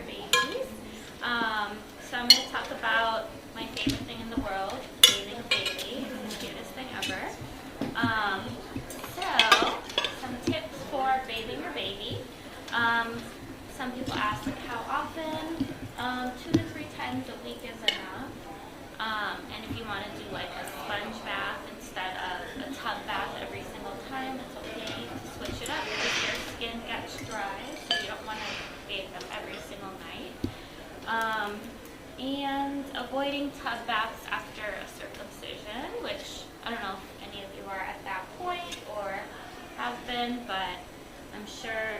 your babies. So I'm going to talk about my favorite thing in the world, bathing a baby. It's the cutest thing ever. So, some tips for bathing your baby. Some people ask like how often. 2 to 3 times a week is enough. And if you want to do like a sponge bath instead of a tub bath every single time, it's okay to switch it up if your skin gets dry, so you don't want to bathe them every single night. And avoiding tub baths after a circumcision, which I don't know if any of you are at that point or have been, but I'm sure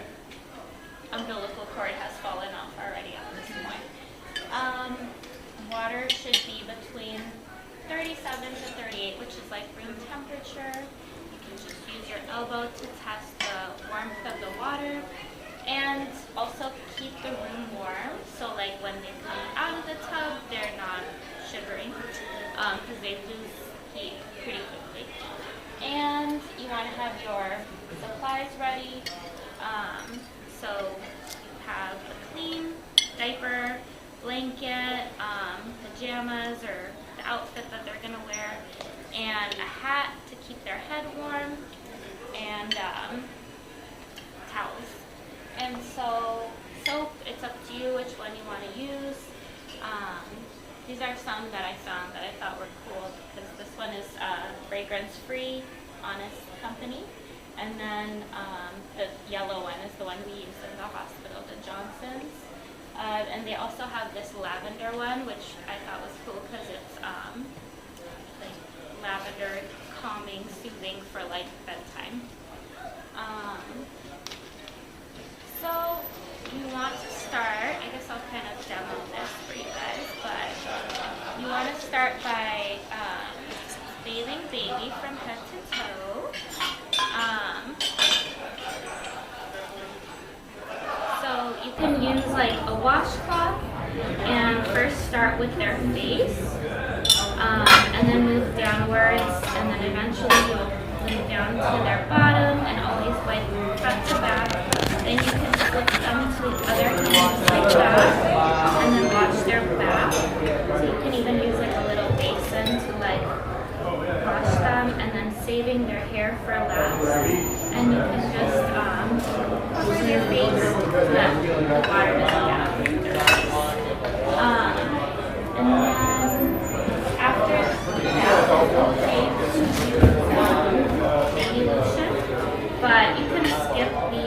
umbilical cord has fallen off already at this point. Water should be between 37 to 38, which is like room temperature. You can just use your elbow to test the warmth of the water, and also keep the room warm. So like when they come out of the tub, they're not shivering because they lose heat pretty quickly. And you want to have your supplies ready. So you have a clean diaper, blanket, pajamas, or the outfit that they're going to wear, and a hat to keep their head warm, and towels. And so soap, it's up to you which one you want to use. These are some that I found that I thought were cool, because this one is fragrance-free, Honest Company. And then the yellow one is the one we use in the hospital, the Johnson's. And they also have this lavender one, which I thought was cool because it's like lavender, calming, soothing for like bedtime. So you want to start, I guess I'll kind of demo this for you guys, but you want to start by bathing baby from head to toe. So you can use like a washcloth and first start with their face, and then move downwards, and then eventually you'll move down to their bottom, and always wipe front to back. Then you can flip them to the other hand like that, and then watch their back. So you can even use like a little basin to like wash them, and then saving their hair for last. And you can just cover their face so that the water doesn't get up into their face. And then after that, it's okay to use baby lotion, but you can skip the,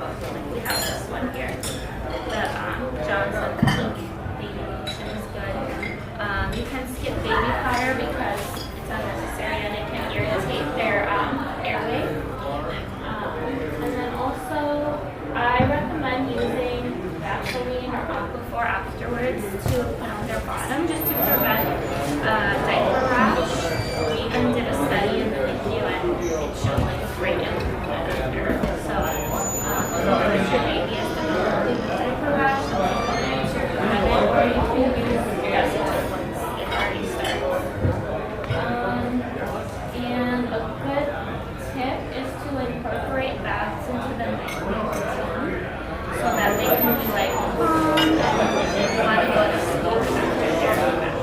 like we have this one here, the Johnson pink baby lotion is good. You can skip baby powder because it's unnecessary and it can irritate their airway. And then also, I recommend using Vaseline or Aquaphor afterwards to put on their bottom just to prevent diaper rash. We even did a study in the NICU and it showed like a great improvement after. So, if your baby is developing a diaper rash, it's your prevent, or you can use Vaseline once it already starts. And a good tip is to incorporate baths into the nightly routine so that they can be like calm and want to go to sleep after their bath.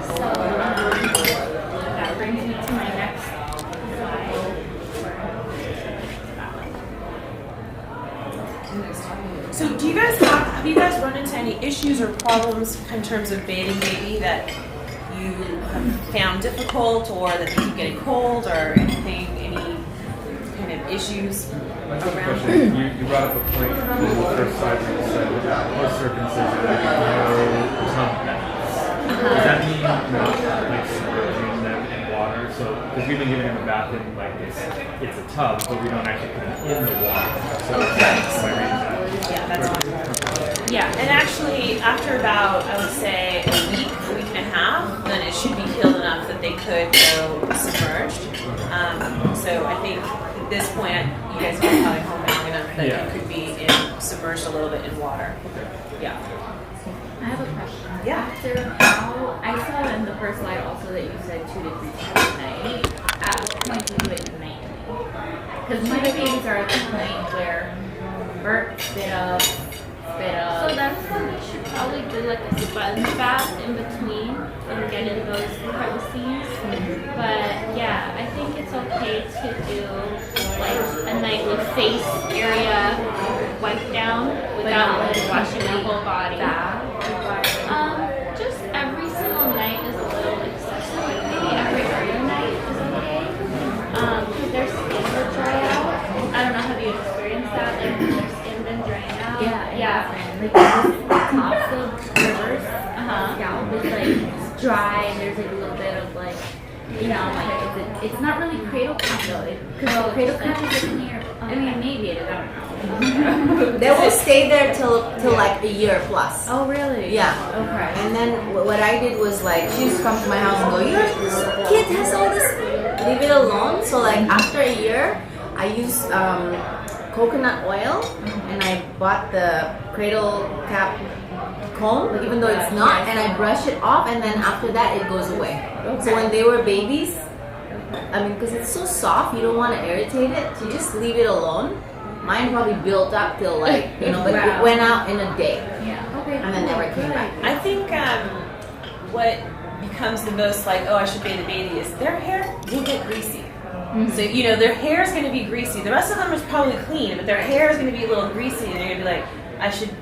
So that brings me to my next slide. So do you guys have you guys run into any issues or problems in terms of bathing baby that you have found difficult, or that they keep getting cold, or anything, any kind of issues around it? You brought up a point in the first slide where you said post-circumcision, no tub baths. Does that mean not like submerging them in water? So, because we've been giving them a bath in like it's a tub, but we don't actually put them in the water. So, am I reading that? Yeah, that's fine. Yeah, and actually, after about, I would say, a week and a half, then it should be healed enough that they could go submerged. So I think at this point, you guys are probably home long enough that you could be submerged a little bit in water. Yeah. I have a question. Yeah. After how, I saw in the first slide also that you said 2 to 3 times a night. At what point do you do it nightly? Because my babies are at the point where Bert spit up bit So of. that's when you should probably do like a sponge bath in between and get in those crevices. But yeah, I think it's okay to do like a nightly face area wipe down without like washing the whole body. Just every single night is a little excessive. Maybe every other night is okay. Because their skin will dry out. I don't know, have you experienced that? Like their skin been drying out? Yeah. Like the tops of rivers, scalp is like dry, and there's like a little bit of like, you know, like it's not really cradle cap though. Because cradle cap is like near. I mean, maybe it is. I don't know. They will stay there till like a year plus. Oh really? Yeah. Okay. And then what I did was like, she used to come to my house and go, your kid has all this, leave it alone. So like after a year, I used coconut oil and I bought the cradle cap comb, even though it's not, and I brush it off, and then after that it goes away. So when they were babies, I mean, because it's so soft, you don't want to irritate it, so you just leave it alone. Mine probably built up till like, you know, but it went out in a day. Yeah. Okay. And then never came back. I think what becomes the most like, oh, I should bathe the baby is their hair will get greasy. So, you know, their hair is going to be greasy. The rest of them is probably clean, but their hair is going to be a little greasy, and you're going to be like, I should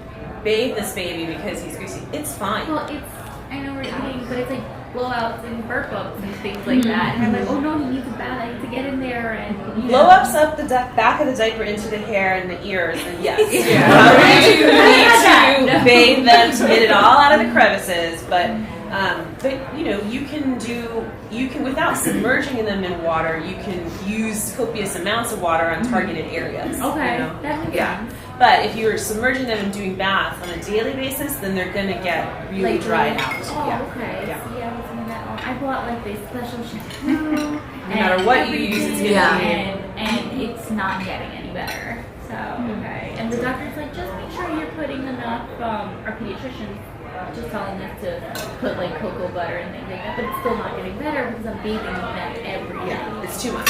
bathe this baby because he's greasy. It's fine. Well, I know we're eating, but it's like blowouts and burp ups and things like that. And I'm like, oh no, he needs a bath. I need to get in there and you know. Blow ups up the back of the diaper into the hair and the ears, and yes, you need to bathe them to get it all out of the crevices. But you know, you can without submerging them in water, you can use copious amounts of water on targeted areas. Okay, You know? that makes Yeah. sense. But if you're submerging them and doing baths on a daily basis, then they're gonna get really dried out. Oh, Yeah. okay. Yeah. See, I was in that. I bought like this special shampoo. No matter what you use, it's gonna and it's not getting any better. So okay. And the doctor's like, just make sure you're putting enough. Our pediatrician just telling us to put like cocoa butter and things like that, but it's still not getting better because I'm bathing them every day. Yeah, it's too much.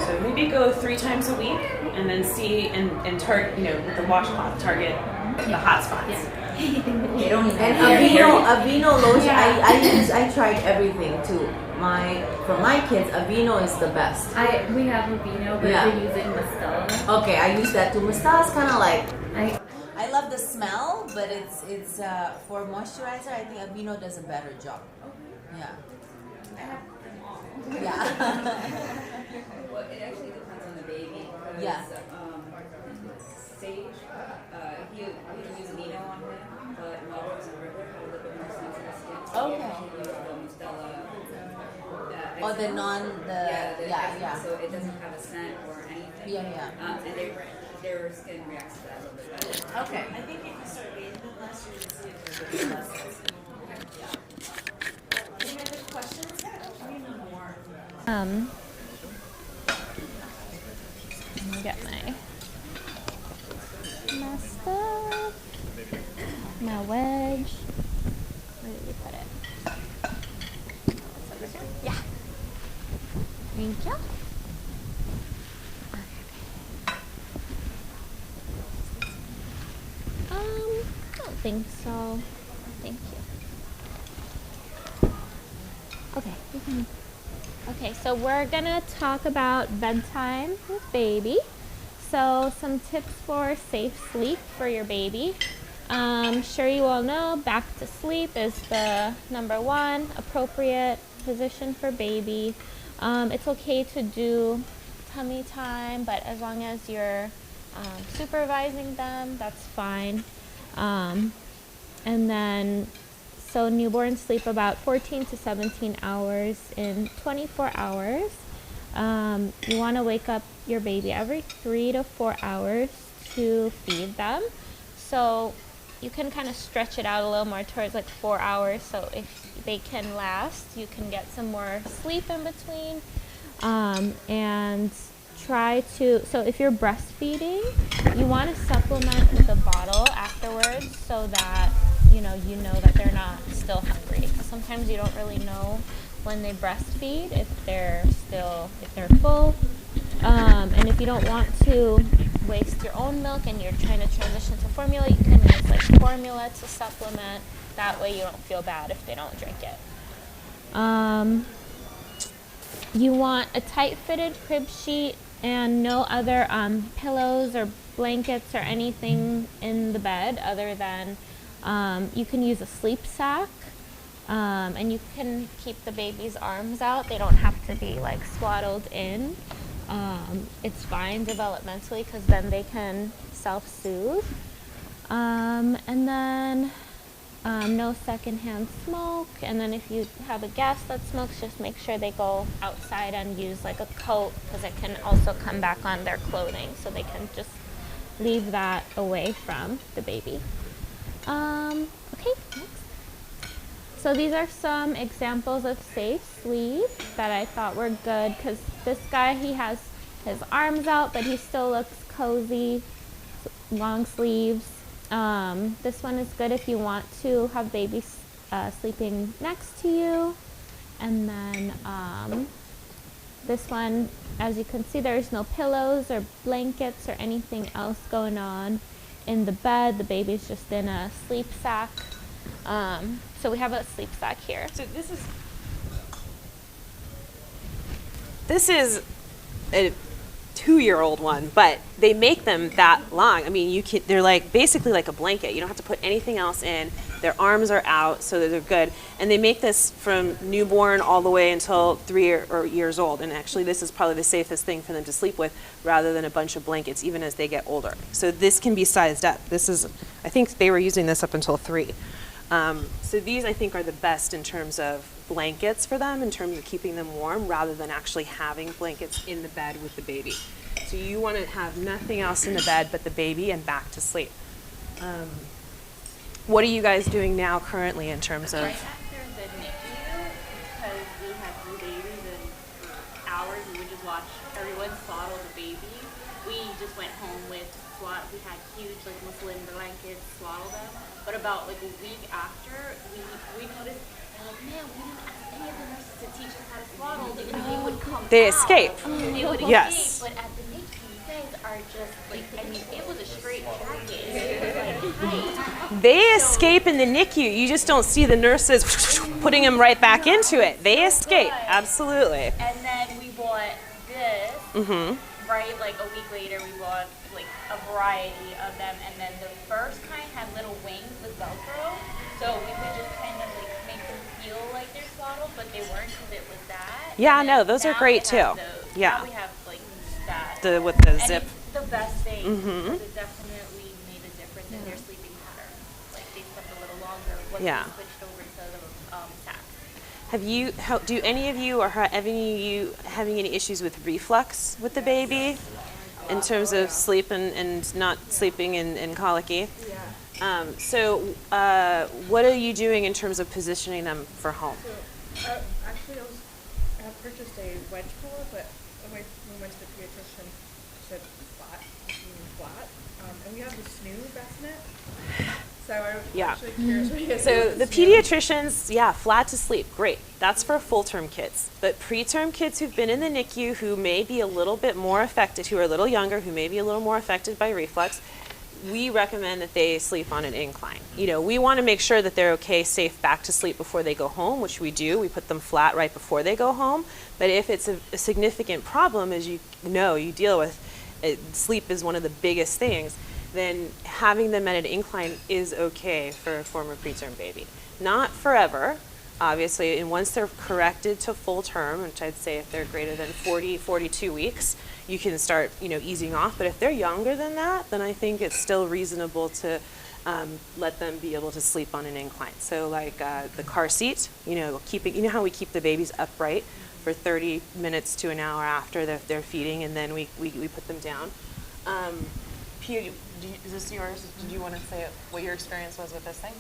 So maybe go 3 times a week, and then see and target, you know, with the washcloth, target the hot spots. They don't even And care. Aveeno lotion, Yeah. I tried everything too. For my kids, Aveeno is the best. We have Aveeno, but Yeah. we're using Mistela. Okay, I use that too. Mustala's kind of like, I I love the smell, but it's for moisturizer, I think Aveeno does a better job. Yeah. have them all. Yeah. Well, it actually depends on the baby. Because, Yeah. Sage, he would use Nino on him, but Melrose and River had a little bit more sensitive skin. So Okay. he used the Mustela. Or the yeah. So it doesn't have a scent or anything. Yeah. And their skin reacts to that a little bit better. Okay. I think if you start bathing them less, you're gonna see if they're getting less sensitive. Any other questions? Let me get my stuff, my wedge. Where did we put it? It's over here. Yeah. Thank you. I don't think so. Thank you. Okay, you can. Okay, so we're gonna talk about bedtime with baby. So some tips for safe sleep for your baby. Sure you all know back to sleep is the #1 appropriate position for baby. It's okay to do tummy time, but as long as you're supervising them, that's fine. And then so newborns sleep about 14 to 17 hours in 24 hours. You want to wake up your baby every 3 to 4 hours to feed them. So you can kind of stretch it out a little more towards like 4 hours. So if they can last, you can get some more sleep in between. And try to, so if you're breastfeeding, you want to supplement with a bottle afterwards so that you know that they're not still hungry. Sometimes you don't really know when they breastfeed if they're full. And if you don't want to waste your own milk and you're trying to transition to formula, you can use like formula to supplement. That way you don't feel bad if they don't drink it. You want a tight-fitted crib sheet and no other pillows or blankets or anything in the bed other than you can use a sleep sack. And you can keep the baby's arms out. They don't have to be like swaddled in. It's fine developmentally because then they can self-soothe. And then no secondhand smoke. And then if you have a guest that smokes, just make sure they go outside and use like a coat because it can also come back on their clothing. So they can just leave that away from the baby. Okay, next. So these are some examples of safe sleep that I thought were good because this guy, he has his arms out, but he still looks cozy, long sleeves. This one is good if you want to have babies sleeping next to you. And then this one, as you can see, there's no pillows or blankets or anything else going on in the bed. The baby's just in a sleep sack. So we have a sleep sack here. So this is a 2-year-old one, but they make them that long. I mean, they're like basically like a blanket. You don't have to put anything else in. Their arms are out, so that they're good. And they make this from newborn all the way until 3 years old. And actually, this is probably the safest thing for them to sleep with, rather than a bunch of blankets, even as they get older. So this can be sized up. I think they were using this up until 3. So these, I think, are the best in terms of blankets for them, in terms of keeping them warm, rather than actually having blankets in the bed with the baby. So you want to have nothing else in the bed but the baby and back to sleep. What are you guys doing now currently in terms of? Right after the NICU, because we had 3 babies and for hours we would just watch everyone swaddle the baby. We just went home with we had huge like muslin blankets, swaddle them. But about like a week after, we noticed, like, man, we didn't ask any of the nurses to teach us how to swaddle. The baby would come They out. escape. They would Yes. escape. But at the NICU, you guys are just like, I mean, it was a straight jacket. It was like tight. They escape in the NICU. You just don't see the nurses putting them right back into it. They escape, absolutely. And then we bought this, right? Like a week later, we bought like a variety of them. And then the first kind had little wings with Velcro. So we could just kind of like make them feel like they're swaddled, but they weren't because it was that. Yeah, And no, then those are now great we too. have those. Yeah. Now we have like that. With the And zip. it's the best thing because it definitely made a difference in their sleeping pattern. Like they slept a little longer once Yeah. we switched over to the sacks. Do any of you or have any of you having any issues with reflux with the baby in terms of sleep and not sleeping and colicky? Yeah. What are you doing in terms of positioning them for home? So, actually, I had purchased a wedge pillow, but when we went to the pediatrician, she said flat, flat. And we have the snoo bassinet. So I'm actually curious what you guys So think the of snoo. pediatricians, flat to sleep, great. That's for full-term kids. But preterm kids who've been in the NICU who may be a little bit more affected, who are a little younger, who may be a little more affected by reflux, we recommend that they sleep on an incline. You know, we want to make sure that they're okay, safe back to sleep before they go home, which we do. We put them flat right before they go home. But if it's a significant problem, as you know, you deal with, sleep is one of the biggest things, then having them at an incline is okay for a former preterm baby. Not forever, obviously, and once they're corrected to full term, which I'd say if they're greater than 42 weeks, you can start, easing off. But if they're younger than that, then I think it's still reasonable to let them be able to sleep on an incline. So like the car seat, keeping, how we keep the babies upright for 30 minutes to an hour after they're feeding, and then we put them down. Pia, is this yours? Did you want to say what your experience was with this thing?